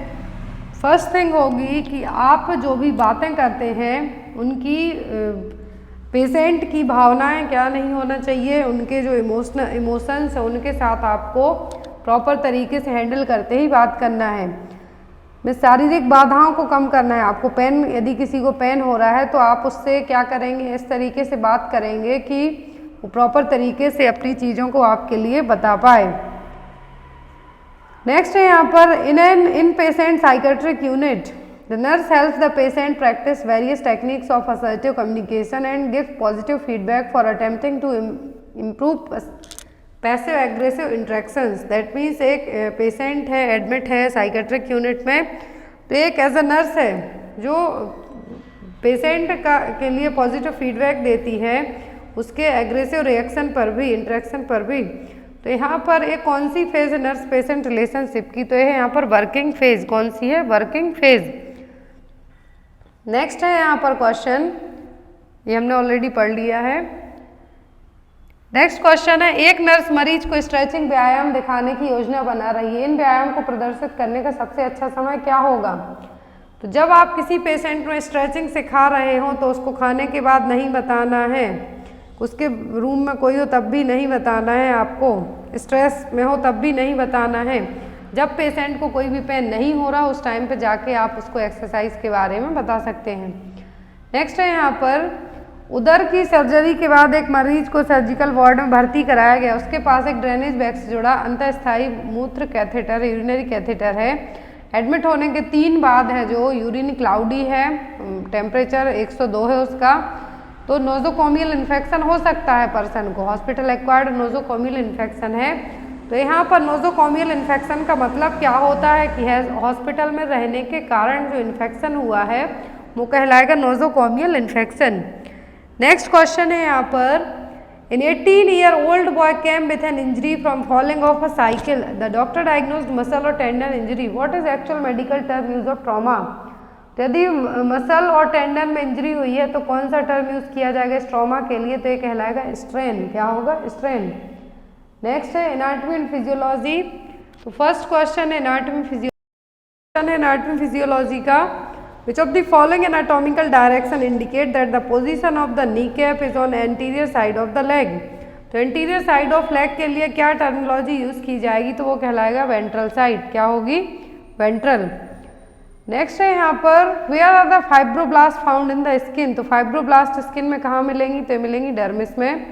फर्स्ट थिंग होगी कि आप जो भी बातें करते हैं उनकी पेशेंट की भावनाएं क्या नहीं होना चाहिए, उनके जो इमोशंस हैं उनके साथ आपको प्रॉपर तरीके से हैंडल करते ही बात करना है। में शारीरिक बाधाओं को कम करना है। आपको पेन, यदि किसी को पेन हो रहा है तो आप उससे क्या करेंगे, इस तरीके से बात करेंगे कि वो प्रॉपर तरीके से अपनी चीज़ों को आपके लिए बता पाए। नेक्स्ट है यहाँ पर, inpatient psychiatric unit the nurse helps the patient practise various techniques of assertive communication and give positive feedback for attempting to improve passive aggressive interactions, that means एक पेशेंट है, एडमिट है साइकेट्रिक यूनिट में, तो एक एज अ नर्स है जो पेशेंट के लिए पॉजिटिव फीडबैक देती है उसके एग्रेसिव रिएक्शन पर भी, इंटरेक्शन पर भी। तो यहाँ पर एक कौन सी फेज है नर्स पेशेंट रिलेशनशिप की, तो ये है यहाँ पर वर्किंग फेज। कौन सी है? Working phase. नेक्स्ट है यहाँ पर क्वेश्चन, ये हमने ऑलरेडी पढ़ लिया है। नेक्स्ट क्वेश्चन है, एक नर्स मरीज को स्ट्रेचिंग व्यायाम दिखाने की योजना बना रही है, इन व्यायाम को प्रदर्शित करने का सबसे अच्छा समय क्या होगा? तो जब आप किसी पेशेंट में स्ट्रेचिंग सिखा रहे हो तो उसको खाने के बाद नहीं बताना है, उसके रूम में कोई हो तब भी नहीं बताना है, आपको स्ट्रेस में हो तब भी नहीं बताना है। जब पेशेंट को कोई भी पेन नहीं हो रहा उस टाइम पे जाके आप उसको एक्सरसाइज के बारे में बता सकते हैं। नेक्स्ट है यहाँ पर, उदर की सर्जरी के बाद एक मरीज को सर्जिकल वार्ड में भर्ती कराया गया, उसके पास एक ड्रेनेज बैग से जुड़ा अंतःस्थायी मूत्र कैथेटर, यूरिनरी कैथेटर है। एडमिट होने के 3 बाद है जो यूरिन क्लाउडी है, टेम्परेचर 102 है उसका, तो नोजोकोमियल इन्फेक्शन हो सकता है पर्सन को, हॉस्पिटल एक्वायर्ड नोजोकोमियल इन्फेक्शन है। तो यहाँ पर नोजोकोमियल इन्फेक्शन का मतलब क्या होता है कि हॉस्पिटल में रहने के कारण जो इन्फेक्शन हुआ है वो कहलाएगा नोजोकोमियल इन्फेक्शन। नेक्स्ट क्वेश्चन है यहाँ पर, इन 18-year-old boy came with an injury from falling off a cycle. The doctor diagnosed muscle or tendon injury. What is actual medical term use of trauma? तो यदि मसल और टेंडन में इंजरी हुई है तो कौन सा टर्म यूज किया जाएगा इस ट्रॉमा के लिए? तो ये कहलाएगा स्ट्रेन। क्या होगा? स्ट्रेन। नेक्स्ट है एनाटॉमी एंड फिजियोलॉजी। तो फर्स्ट क्वेश्चन है एनाटॉमी फिजियोलॉजी का, which of the following anatomical direction indicate that the position of the kneecap is on anterior side of the leg? तो anterior side of leg के लिए क्या टर्मिनोलॉजी यूज की जाएगी? तो वो कहलाएगा वेंट्रल साइड। क्या होगी? वेंट्रल। नेक्स्ट है यहाँ पर, where are the fibroblasts found in the skin? तो फाइब्रोब्लास्ट स्किन में कहाँ मिलेंगी? तो मिलेंगी डर्मिस में।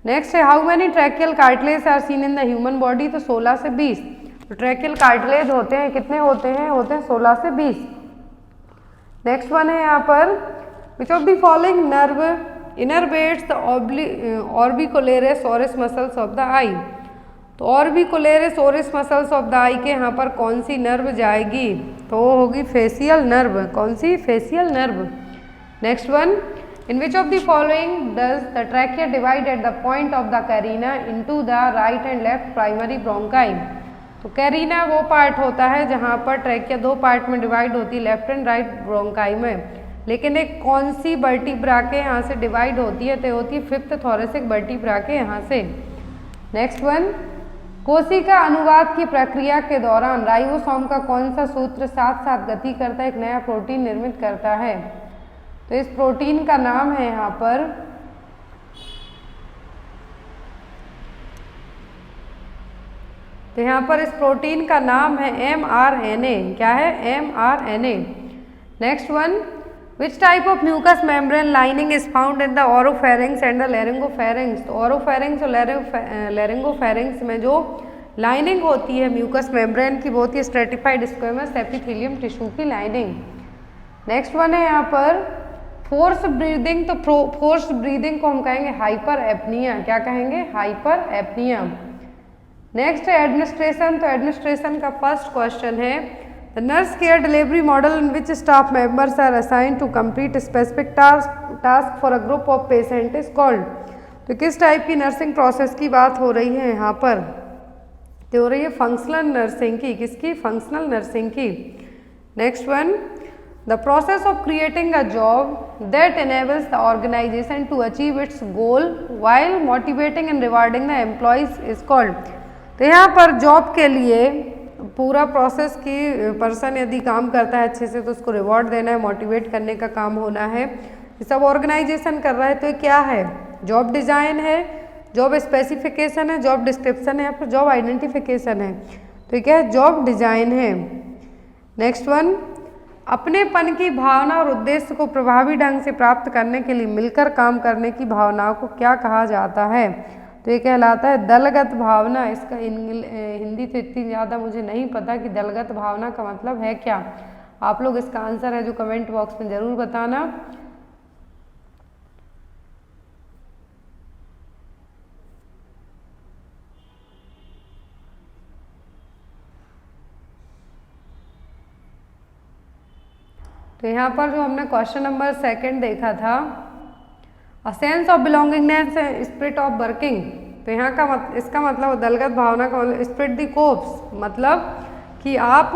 नेक्स्ट है, how many tracheal cartilage are seen in the human body? तो 16 से 20। तो ट्रैकियल कार्टिलेज होते हैं, कितने होते हैं? होते हैं 16 से 20। नेक्स्ट वन है यहाँ पर, which of the following nerve innervates the orbicularis oris muscles of the eye? तो orbicularis oris muscles of the eye के यहाँ पर कौन सी नर्व जाएगी? तो वो होगी फेसियल नर्व। कौन सी? Facial nerve. Next one, in which of the following does the trachea divide at the point of the carina into the right and left primary bronchi? तो कैरिना वो पार्ट होता है जहाँ पर ट्रैकिया 2 पार्ट में डिवाइड होती है, लेफ्ट एंड राइट ब्रोंकाई में। लेकिन एक कौन सी वर्टिब्रा के यहाँ से डिवाइड होती है? तो होती है 5th थोरेसिक वर्टिब्रा के यहाँ से। नेक्स्ट वन, कोशिका अनुवाद की प्रक्रिया के दौरान राइबोसोम का कौन सा सूत्र साथ साथ गति करता है, एक नया प्रोटीन निर्मित करता है? तो इस प्रोटीन का नाम है यहाँ पर इस प्रोटीन का नाम है mRNA। क्या है? mRNA। Next one, which type of mucous membrane lining is found in the oropharynx and the laryngopharynx? तो ओरोफेरिंग्स और लैरिंगोफेरिंग्स में जो लाइनिंग होती है म्यूकस मेम्ब्रेन की वो होती है स्ट्रेटिफाइड स्क्वेमस एपिथेलियम टिश्यू की लाइनिंग। नेक्स्ट वन है यहाँ पर फोर्स ब्रीदिंग। तो फोर्स ब्रीदिंग को हम कहेंगे हाइपर एपनिया। क्या कहेंगे? Hyper apnoea. नेक्स्ट है एडमिनिस्ट्रेशन। तो एडमिनिस्ट्रेशन का फर्स्ट क्वेश्चन है, the nurse care delivery model in which staff members are assigned to complete specific task for a group of patient is called? तो किस टाइप की नर्सिंग प्रोसेस की बात हो रही है यहाँ पर? तो हो रही है फंक्शनल नर्सिंग की। किसकी? फंक्शनल नर्सिंग की। Next one, the process of creating a job that enables the organization to achieve its goal while motivating and rewarding the employees is called? तो यहाँ पर जॉब के लिए पूरा प्रोसेस की पर्सन यदि काम करता है अच्छे से तो उसको रिवॉर्ड देना है, मोटिवेट करने का काम होना है, ये सब ऑर्गेनाइजेशन कर रहा है। तो ये क्या है? जॉब डिज़ाइन है, जॉब स्पेसिफिकेशन है, जॉब डिस्क्रिप्शन है, या फिर जॉब आइडेंटिफिकेशन है? तो ये क्या है? जॉब डिज़ाइन है। नेक्स्ट वन, अपनेपन की भावना और उद्देश्य को प्रभावी ढंग से प्राप्त करने के लिए मिलकर काम करने की भावनाओं को क्या कहा जाता है? तो ये कहलाता है दलगत भावना। इसका हिंदी तो इतनी ज़्यादा मुझे नहीं पता कि दलगत भावना का मतलब है क्या। आप लोग इसका आंसर है जो कमेंट बॉक्स में ज़रूर बताना। तो यहाँ पर जो हमने क्वेश्चन नंबर 2 देखा था, a sense of belongingness spirit of working, तो यहाँ का इसका मतलब दलगत भावना का स्पिरिट दी कोप्स, मतलब कि आप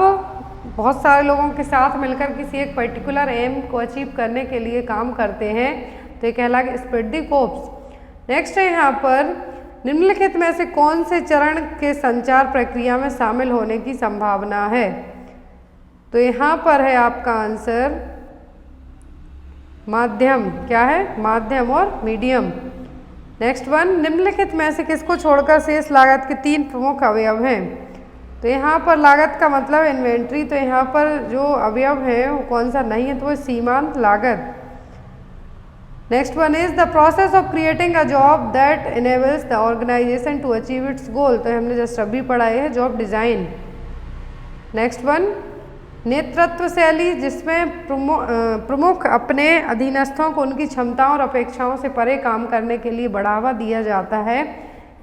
बहुत सारे लोगों के साथ मिलकर किसी एक पर्टिकुलर एम को अचीव करने के लिए काम करते हैं, तो ये कहलाएगा स्पिरिट दी कोप्स। नेक्स्ट है यहाँ पर निम्नलिखित में से कौन से चरण के संचार प्रक्रिया में शामिल होने की संभावना है, तो यहाँ पर है आपका आंसर माध्यम, क्या है, माध्यम और मीडियम। नेक्स्ट वन, निम्नलिखित में से किसको छोड़कर शेष लागत के 3 प्रमुख अवयव हैं, तो यहाँ पर लागत का मतलब इन्वेंट्री, तो यहाँ पर जो अवयव है वो कौन सा नहीं है, तो वो सीमांत लागत। Next one is the process of creating a job that enables the organisation to achieve its goal, तो हमने जस्ट अभी पढ़ा है जॉब डिजाइन। नेक्स्ट वन, नेतृत्व शैली जिसमें प्रमुख अपने अधीनस्थों को उनकी क्षमताओं और अपेक्षाओं से परे काम करने के लिए बढ़ावा दिया जाता है,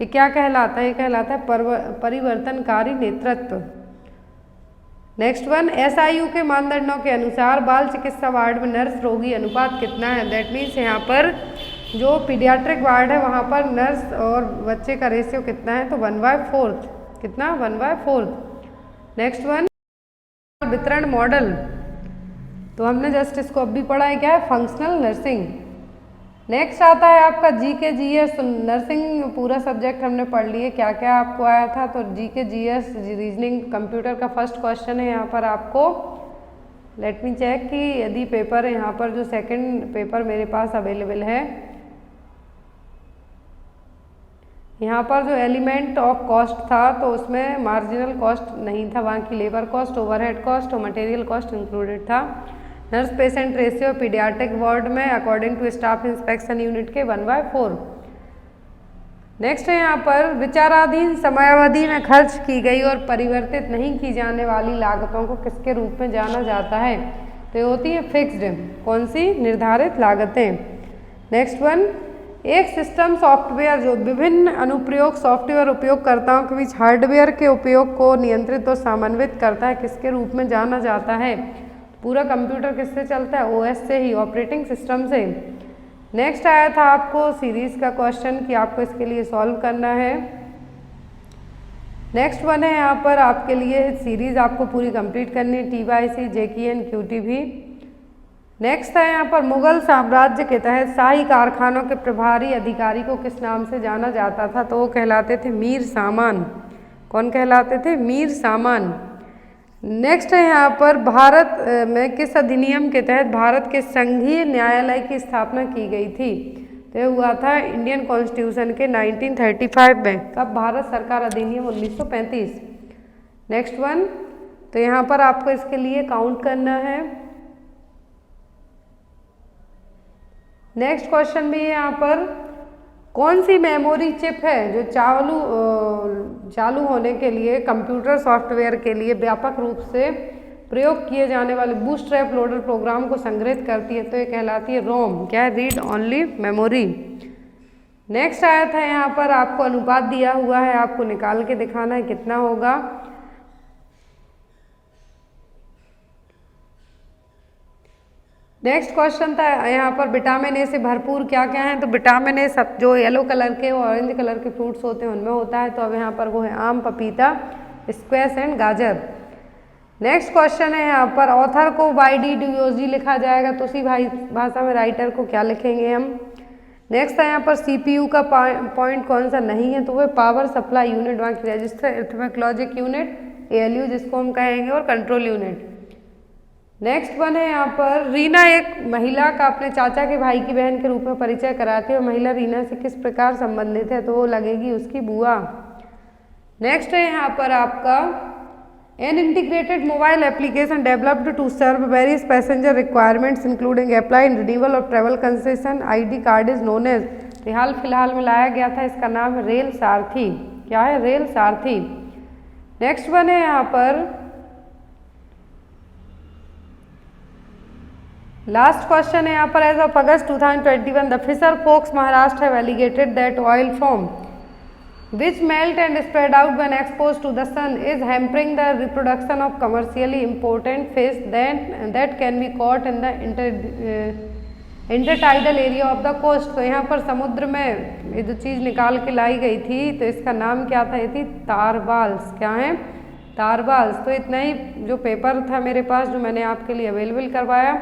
ये क्या कहलाता है, ये कहलाता है परिवर्तनकारी नेतृत्व। नेक्स्ट वन, SIU के मानदंडों के अनुसार बाल चिकित्सा वार्ड में नर्स रोगी अनुपात कितना है, दैट मीन्स यहाँ पर जो पीडियाट्रिक वार्ड है वहाँ पर नर्स और बच्चे का रेशियो कितना है, तो 1/4, कितना, 1/4। नेक्स्ट वन, वितरण मॉडल, तो हमने जस्ट इसको अभी पढ़ा है, क्या है, फंक्शनल नर्सिंग। नेक्स्ट आता है आपका GK GS, नर्सिंग पूरा सब्जेक्ट हमने पढ़ लिए, क्या क्या आपको आया था, तो GK GS रीजनिंग कंप्यूटर का फर्स्ट क्वेश्चन है यहाँ पर आपको। लेट मी चेक कि यदि पेपर यहाँ पर जो सेकंड पेपर मेरे पास अवेलेबल है, यहाँ पर जो एलिमेंट ऑफ कॉस्ट था तो उसमें मार्जिनल कॉस्ट नहीं था, वहाँ की लेबर कॉस्ट, ओवरहेड कॉस्ट और मटेरियल कॉस्ट इंक्लूडेड था। Nurse patient ratio paediatric ward में according to staff inspection unit के 1/4। नेक्स्ट है यहाँ पर विचाराधीन समयावधि में खर्च की गई और परिवर्तित नहीं की जाने वाली लागतों को किसके रूप में जाना जाता है, तो ये होती है फिक्स्ड, कौन सी, निर्धारित लागतें। नेक्स्ट वन, एक सिस्टम सॉफ्टवेयर जो विभिन्न अनुप्रयोग सॉफ्टवेयर उपयोगकर्ताओं के बीच हार्डवेयर के उपयोग को नियंत्रित और समन्वित करता है, किसके रूप में जाना जाता है, पूरा कंप्यूटर किससे चलता है, OS से ही, ऑपरेटिंग सिस्टम से। नेक्स्ट आया था आपको सीरीज का क्वेश्चन कि आपको इसके लिए सॉल्व करना है। नेक्स्ट वन है यहाँ पर आपके लिए सीरीज आपको पूरी कंप्लीट करनी है, TYC JKN QTV। नेक्स्ट है यहाँ पर मुगल साम्राज्य के तहत शाही कारखानों के प्रभारी अधिकारी को किस नाम से जाना जाता था, तो वो कहलाते थे मीर सामान। कौन कहलाते थे, मीर सामान। नेक्स्ट है यहाँ पर भारत में किस अधिनियम के तहत भारत के संघीय न्यायालय की स्थापना की गई थी, तो ये हुआ था इंडियन कॉन्स्टिट्यूशन के 1935 में। कब, भारत सरकार अधिनियम 1935। नेक्स्ट वन, तो यहाँ पर आपको इसके लिए काउंट करना है। नेक्स्ट क्वेश्चन भी है यहाँ पर, कौन सी मेमोरी चिप है जो चालू होने के लिए कंप्यूटर सॉफ्टवेयर के लिए व्यापक रूप से प्रयोग किए जाने वाले बूटस्ट्रैप लोडर प्रोग्राम को संग्रहित करती है, तो ये कहलाती है रोम, क्या है, रीड ओनली मेमोरी। नेक्स्ट आया था यहाँ पर आपको अनुपात दिया हुआ है, आपको निकाल के दिखाना है कितना होगा। नेक्स्ट क्वेश्चन था यहाँ पर विटामिन ए से भरपूर क्या क्या है, तो विटामिन ए सब जो येलो कलर के और ऑरेंज कलर के फ्रूट्स होते हैं उनमें होता है, तो अब यहाँ पर वो है आम, पपीता, स्क्वैश एंड गाजर। नेक्स्ट क्वेश्चन है यहाँ पर ऑथर को YDDOG लिखा जाएगा, तो उसी भाषा में राइटर को क्या लिखेंगे हम। नेक्स्ट है यहाँ पर CPU का पॉइंट कौन सा नहीं है, तो वो पावर सप्लाई यूनिट, वहाँ की register arithmetic logic unit ALU जिसको हम कहेंगे, और कंट्रोल यूनिट। नेक्स्ट वन है यहाँ पर रीना एक महिला का अपने चाचा के भाई की बहन के रूप में परिचय कराती है, और महिला रीना से किस प्रकार संबंधित है, तो वो लगेगी उसकी बुआ। नेक्स्ट है यहाँ पर आपका an integrated mobile application developed to serve various passenger requirements including apply and renewal of travel concession ID card is known as, तो हाल फिलहाल में लाया गया था, इसका नाम है रेल सारथी, क्या है, रेल सारथी। नेक्स्ट वन है यहाँ पर लास्ट क्वेश्चन है यहाँ पर, as of August 2021 the fisher folks Maharashtra have alleged that oil from, which melt and spread out when exposed to the sun, is hampering the reproduction of commercially important fish that can be caught in the intertidal area of the coast. तो यहाँ पर समुद्र में ये जो चीज़ निकाल के लाई गई थी, तो इसका नाम क्या था? ये थी तारबाल्स। क्या है? तारबाल्स। तो इतना ही जो पेपर था मेरे पास, जो मैंने आपके लिए अवेलेबल करवाया।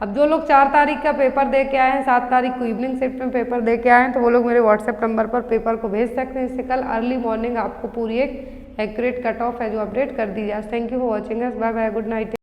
अब जो लोग 4 तारीख का पेपर दे के आए हैं, 7 तारीख को इवनिंग शिफ्ट में पेपर दे के आए हैं, तो वो लोग मेरे व्हाट्सएप नंबर पर पेपर को भेज सकते हैं। इससे कल अर्ली मॉर्निंग आपको पूरी एक एक्यूरेट कट ऑफ है जो अपडेट कर दी जाए। Thank you for watching us. Bye bye, good night.